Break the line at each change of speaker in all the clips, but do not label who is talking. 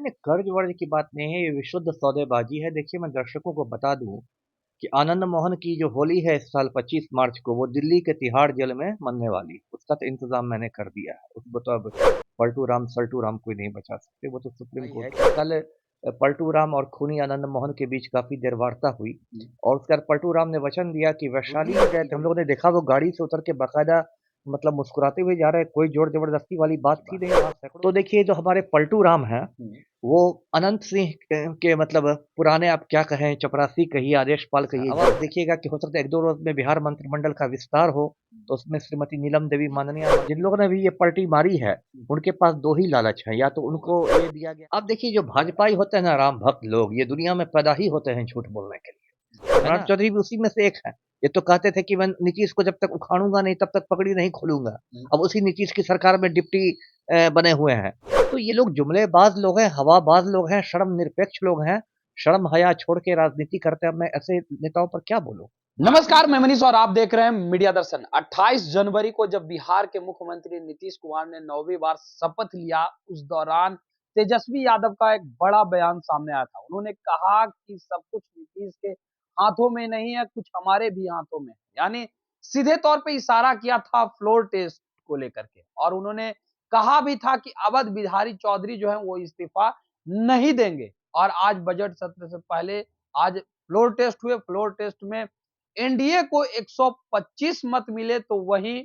नहीं, कर्ज-वर्ज की बात नहीं है, ये विशुद्ध सौदेबाजी है। देखिए, मैं दर्शकों को बता दूँ कि आनंद मोहन की जो होली है इस साल 25 मार्च को, वो दिल्ली के तिहाड़ जेल में मनने वाली। उसका तो इंतज़ाम मैंने कर दिया है। उसको तो अब पलटू राम, सल्टू राम कोई नहीं बचा सकते। वो तो सुप्रीम कोर्ट है। कल पलटू राम और खूनी आनंद मोहन के बीच काफ़ी देर वार्ता हुई और उसके बाद पलटू राम ने वचन दिया कि वैशाली गए थे। हम लोगों ने देखा वो गाड़ी से उतर के बाकायदा मतलब मुस्कुराते हुए जा रहे हैं, कोई ज़ोर-ज़बरदस्ती वाली बात थी नहीं वहाँ पे। तो देखिए, जो हमारे पलटू राम हैं, वो अनंत सिंह के मतलब पुराने आप क्या कहें, चपरासी कहिए, आदेशपाल कहिए। अब आप देखिएगा कि हो सकता है 1-2 रोज़ में बिहार मंत्रिमंडल का विस्तार हो, तो उसमें श्रीमती नीलम देवी माननीय जिन लोगों ने भी ये पलटी मारी है, उनके पास 2 ही लालच हैं, या तो उनको ये दिया गया। अब देखिए, जो भाजपाई होते हैं ना राम भक्त लोग, ये दुनिया में पैदा ही होते हैं झूठ बोलने के लिए। सम्राट चौधरी भी उसी में से एक हैं। ये तो कहते थे कि मैं नीतीश को जब तक उखाड़ूँगा नहीं, तब तक पगड़ी नहीं खोलूँगा। अब उसी नीतीश की सरकार में डिप्टी बने हुए हैं। तो ये लोग जुमलेबाज़ लोग हैं, हवाबाज़ लोग हैं, शर्मनिरपेक्ष लोग हैं। शर्म हया छोड़ के राजनीति करते हैं। अब मैं ऐसे नेताओं पर क्या बोलूँ?
नमस्कार, मैं मनीष और आप देख रहे हैं मीडिया दर्शन। 28 जनवरी को जब बिहार के मुख्यमंत्री नीतीश कुमार ने 9वीं बार शपथ लिया, उस दौरान तेजस्वी यादव का एक बड़ा बयान सामने आया था। उन्होंने कहा कि सब कुछ नीतीश के हाथों में नहीं है, कुछ हमारे भी हाथों में है। यानी सीधे तौर पे इशारा किया था फ्लोर टेस्ट को लेकर के, और उन्होंने कहा भी था कि अवध बिहारी चौधरी जो है वो इस्तीफा नहीं देंगे। और आज बजट सत्र से पहले आज फ्लोर टेस्ट हुए। फ्लोर टेस्ट में एनडीए को 125 मत मिले, तो वहीं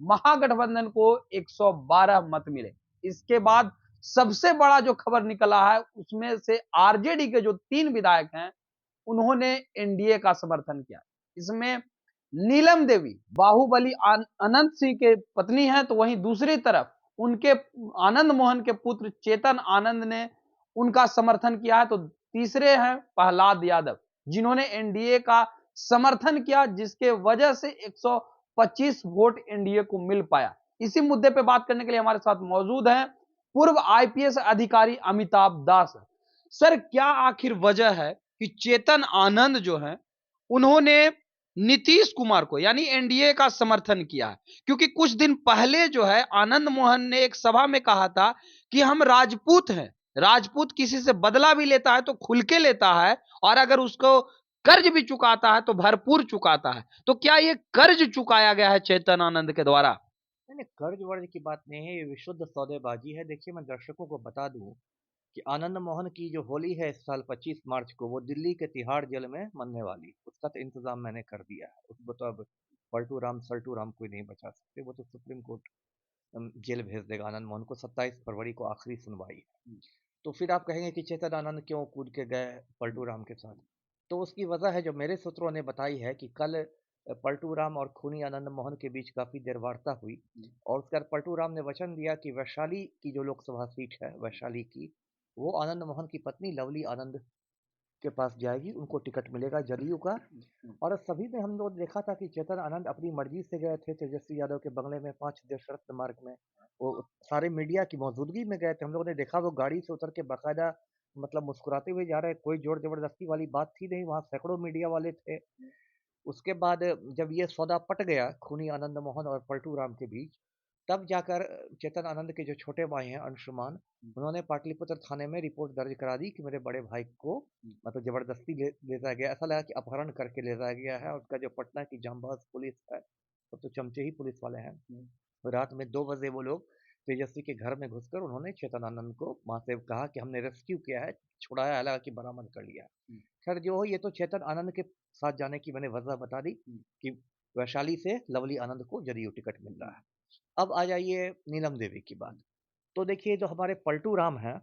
महागठबंधन को 112 मत मिले। इसके बाद सबसे बड़ा जो खबर निकला है, उसमें से आरजेडी के जो 3 विधायक हैं, उन्होंने एनडीए का समर्थन किया। इसमें नीलम देवी बाहुबली अनंत सिंह के पत्नी हैं, तो वहीं दूसरी तरफ उनके आनंद मोहन के पुत्र चेतन आनंद ने उनका समर्थन किया है। तो तीसरे हैं प्रहलाद यादव, जिन्होंने एनडीए का समर्थन किया, जिसके वजह से 125 वोट एनडीए को मिल पाया। इसी मुद्दे पे बात करने के लिए हमारे साथ मौजूद हैं पूर्व आईपीएस अधिकारी अमिताभ दास। सर, क्या आखिर वजह है कि चेतन आनंद जो है, उन्होंने नीतीश कुमार को यानी एनडीए का समर्थन किया है? क्योंकि कुछ दिन पहले जो है आनंद मोहन ने एक सभा में कहा था कि हम राजपूत हैं, राजपूत किसी से बदला भी लेता है तो खुल के लेता है, और अगर उसको कर्ज भी चुकाता है तो भरपूर चुकाता है। तो क्या ये कर्ज चुकाया गया है चेतन आनंद के द्वारा?
नहीं, नहीं, कर्ज-वर्ज की बात नहीं है, ये विशुद्ध सौदेबाजी है। देखिए, मैं दर्शकों को बता दूँ कि आनंद मोहन की जो होली है इस साल 25 मार्च को, वो दिल्ली के तिहाड़ जेल में मनने वाली। उसका तो इंतज़ाम मैंने कर दिया है। उसको तो अब पलटू राम, सल्टू राम कोई नहीं बचा सकते। वो तो सुप्रीम कोर्ट जेल भेज देगा आनंद मोहन को। 27 फरवरी को आखिरी सुनवाई है। तो फिर आप कहेंगे कि चेतन आनंद क्यों कूद के गए पलटू राम के साथ? तो उसकी वजह है जो मेरे सूत्रों ने बताई है कि कल पलटू राम और खूनी आनंद मोहन के बीच काफ़ी देर वार्ता हुई और उसके बाद पलटू राम ने वचन दिया कि वैशाली की जो लोकसभा सीट है, वैशाली की, वो आनंद मोहन की पत्नी लवली आनंद के पास जाएगी, उनको टिकट मिलेगा जदयू का। और सभी ने हम लोग देखा था कि चेतन आनंद अपनी मर्जी से गए थे तेजस्वी यादव के बंगले में 5 देशरत्न मार्ग में। वो सारे मीडिया की मौजूदगी में गए थे। हम लोगों ने देखा वो गाड़ी से उतर के बाकायदा मतलब मुस्कुराते हुए जा रहे हैं, कोई ज़ोर ज़बरदस्ती वाली बात थी नहीं, वहाँ सैकड़ों मीडिया वाले थे। उसके बाद जब ये सौदा पट गया खूनी आनंद मोहन और पलटू राम के बीच, तब जाकर चेतन आनंद के जो छोटे भाई हैं अंशुमान, उन्होंने पाटलिपुत्र थाने में रिपोर्ट दर्ज करा दी कि मेरे बड़े भाई को मतलब ज़बरदस्ती ले जाया गया। ऐसा लगा कि अपहरण करके ले जाया गया है और उसका जो पटना की जांबाज पुलिस है, वो तो चमचे ही पुलिस वाले हैं। रात में 2 बजे वो लोग तेजस्वी के घर में घुसकर उन्होंने चेतन आनंद को वहाँ से कहा कि हमने रेस्क्यू किया है, छुड़ाया है, हालाँकि बरामद कर लिया है। खैर जो हो, ये तो चेतन आनंद के साथ जाने की मैंने वजह बता दी कि वैशाली से लवली आनंद को जदयू टिकट मिल रहा है। अब आ जाइए नीलम देवी की बात। तो देखिए, जो हमारे पलटू राम हैं,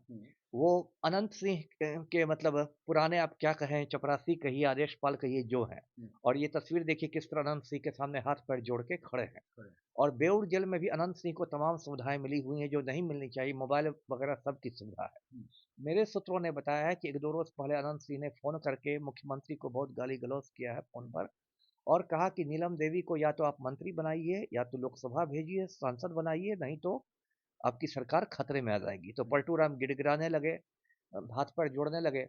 वो अनंत सिंह के मतलब पुराने आप क्या कहें, चपरासी कहिए, आदेशपाल कहिए, जो हैं। और ये तस्वीर देखिए किस तरह अनंत सिंह के सामने हाथ पैर जोड़ के खड़े हैं। और बेऊर जेल में भी अनंत सिंह को तमाम सुविधाएं मिली हुई हैं जो नहीं मिलनी चाहिए, मोबाइल वगैरह सब की सुविधा है। मेरे सूत्रों ने बताया है कि 1-2 रोज पहले अनंत सिंह ने फ़ोन करके मुख्यमंत्री को बहुत गाली-गलौज किया है फ़ोन पर और कहा कि नीलम देवी को या तो आप मंत्री बनाइए या तो लोकसभा भेजिए, सांसद बनाइए, नहीं तो आपकी सरकार खतरे में आ जाएगी। तो पलटू राम गिड़गिड़ाने लगे, हाथ पैर जोड़ने लगे।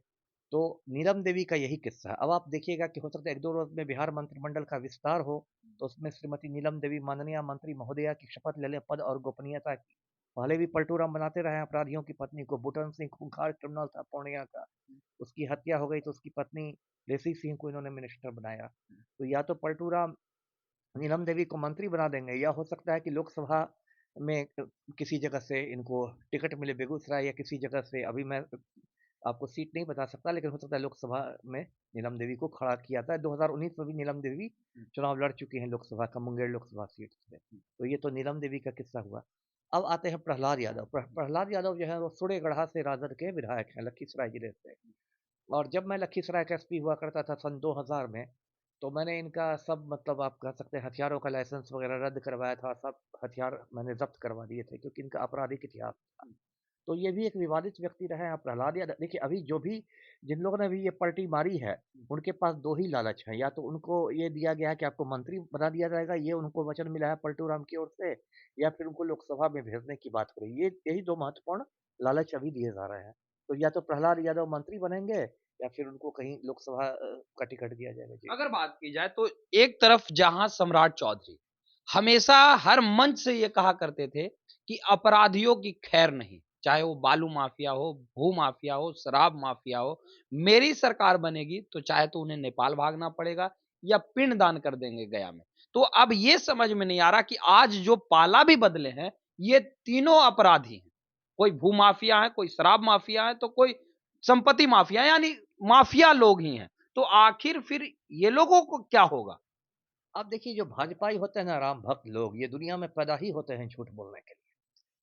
तो नीलम देवी का यही किस्सा है। अब आप देखिएगा कि हो सकता है 1-2 रोज में बिहार मंत्रिमंडल का विस्तार हो, तो उसमें श्रीमती नीलम देवी माननीय मंत्री महोदया की शपथ ले लें पद और गोपनीयता की। पहले भी पलटू राम बनाते रहे हैं अपराधियों की पत्नी को। बुटन सिंह खूंखार क्रिमिनल था पूर्णिया का, उसकी हत्या हो गई तो उसकी पत्नी लेसी सिंह को इन्होंने मिनिस्टर बनाया। तो या तो पलटू राम नीलम देवी को मंत्री बना देंगे, या हो सकता है कि लोकसभा में किसी जगह से इनको टिकट मिले बेगूसराय या किसी जगह से। अभी मैं आपको सीट नहीं बता सकता, लेकिन हो सकता है लोकसभा में नीलम देवी को खड़ा किया था। 2019 में भी नीलम देवी चुनाव लड़ चुकी हैं लोकसभा का, मुंगेर लोकसभा सीट से। तो ये तो नीलम देवी का किस्सा हुआ। अब आते हैं प्रहलाद यादव। प्रहलाद यादव जो है वो सूर्यगढ़ा से राजद के विधायक हैं, लखीसराय जिले से। और जब मैं लखीसराय का एसपी हुआ करता था सन 2000 में, तो मैंने इनका सब मतलब आप कह सकते हैं हथियारों का लाइसेंस वगैरह रद्द करवाया था। सब हथियार मैंने जब्त करवा दिए थे, क्योंकि इनका आपराधिक इतिहास था। तो ये भी एक विवादित व्यक्ति रहे हैं प्रहलाद यादव। देखिए अभी जो भी जिन लोगों ने भी ये पलटी मारी है, उनके पास दो ही लालच है। या तो उनको ये दिया गया है कि आपको मंत्री बना दिया जाएगा, ये उनको वचन मिला है पलटू राम की ओर से, या फिर उनको लोकसभा में भेजने की बात हो रही है। ये यही दो महत्वपूर्ण लालच अभी दिए जा रहे हैं। तो या तो प्रहलाद यादव मंत्री बनेंगे, या फिर उनको कहीं लोकसभा का टिकट दिया जाएगा। जी।
अगर बात की जाए तो एक तरफ जहां सम्राट चौधरी हमेशा हर मंच से ये कहा करते थे कि अपराधियों की खैर नहीं, चाहे वो बालू माफिया हो, भू माफिया हो, शराब माफिया हो, मेरी सरकार बनेगी तो चाहे तो उन्हें नेपाल भागना पड़ेगा या पिंड दान कर देंगे गया में। तो अब ये समझ में नहीं आ रहा कि आज जो पाला भी बदले हैं, ये तीनों अपराधी हैं। कोई भू माफिया है, कोई शराब माफिया है, तो कोई संपत्ति माफिया है, यानी माफिया लोग ही हैं। तो आखिर फिर ये लोगों को क्या होगा?
अब देखिए जो भाजपाई होते हैं ना, राम भक्त लोग, ये दुनिया में पैदा ही होते हैं झूठ बोलने के लिए,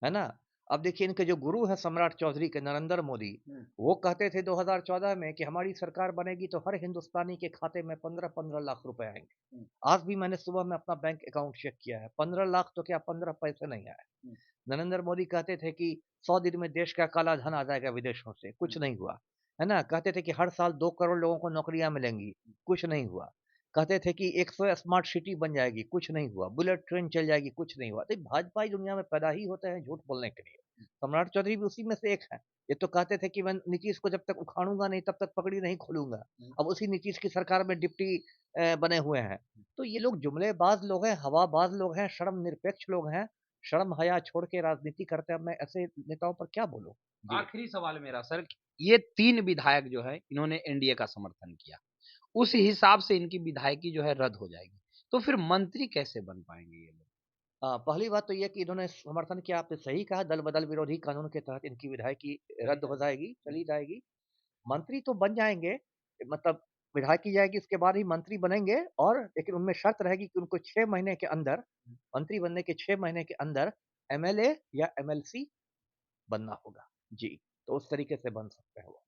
है ना? अब देखिए इनके जो गुरु हैं सम्राट चौधरी के, नरेंद्र मोदी, वो कहते थे 2014 में कि हमारी सरकार बनेगी तो हर हिंदुस्तानी के खाते में 15-15 लाख रुपए आएंगे। आज भी मैंने सुबह में अपना बैंक अकाउंट चेक किया है, 15 लाख तो क्या 15 पैसे नहीं आए। नरेंद्र मोदी कहते थे कि 100 दिन में देश का काला धन आ जाएगा विदेशों से, कुछ नहीं हुआ। है ना? कहते थे कि हर साल 2 करोड़ लोगों को नौकरियां मिलेंगी, कुछ नहीं हुआ। कहते थे कि 100 स्मार्ट सिटी बन जाएगी, कुछ नहीं हुआ। बुलेट ट्रेन चल जाएगी, कुछ नहीं हुआ। तो भाजपा ही दुनिया में पैदा ही होते हैं झूठ बोलने के लिए। सम्राट चौधरी भी उसी में से एक है। ये तो कहते थे कि मैं नीतीश को जब तक उखाड़ूंगा नहीं तब तक पगड़ी नहीं खोलूंगा। अब उसी नीतीश की सरकार में डिप्टी बने हुए हैं। तो ये लोग जुमलेबाज लोग हैं, हवाबाज लोग हैं, शर्म निरपेक्ष लोग हैं। शर्म हया छोड़ के राजनीति करते हैं। अब मैं ऐसे नेताओं पर क्या बोलूं? जी।
आखिरी सवाल मेरा सर, ये 3 विधायक जो है इन्होंने एनडीए का समर्थन किया। उस हिसाब से इनकी विधायकी जो है रद्द हो जाएगी। तो फिर मंत्री कैसे बन पाएँगे ये लोग?
पहली बात तो ये कि इन्होंने समर्थन किया, आपने सही कहा, दल-बदल विरोधी कानून के तहत इनकी विधायकी रद्द हो जाएगी, चली जाएगी। मंत्री तो बन जाएँगे, मतलब विधायकी जाएगी, उसके बाद ही मंत्री बनेंगे। और लेकिन उनमें शर्त रहेगी कि उनको 6 महीने के अंदर, मंत्री बनने के 6 महीने के अंदर एमएलए या एमएलसी बनना होगा। जी, तो उस तरीके से बन सकते हैं वो।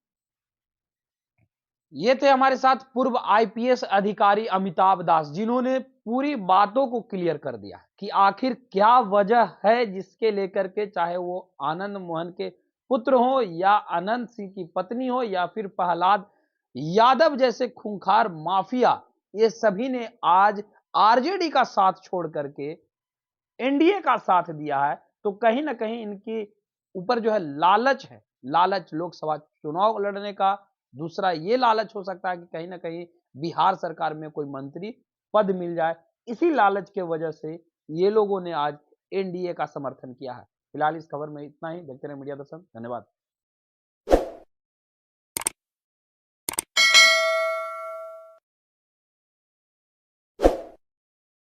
ये थे हमारे साथ पूर्व आईपीएस अधिकारी अमिताभ दास, जिन्होंने पूरी बातों को क्लियर कर दिया कि आखिर क्या वजह है जिसके लेकर के, चाहे वो आनंद मोहन के पुत्र हो या अनंत सिंह की पत्नी हो या फिर प्रहलाद यादव जैसे खूंखार माफिया, ये सभी ने आज आरजेडी का साथ छोड़ करके एनडीए का साथ दिया है। तो कहीं ना कहीं इनकी ऊपर जो है लालच है, लालच लोकसभा चुनाव लड़ने का। दूसरा ये लालच हो सकता है कि कहीं ना कहीं बिहार सरकार में कोई मंत्री पद मिल जाए। इसी लालच के वजह से ये लोगों ने आज एनडीए का समर्थन किया है। फिलहाल इस खबर में इतना ही। देखते रहे मीडिया दर्शन। धन्यवाद।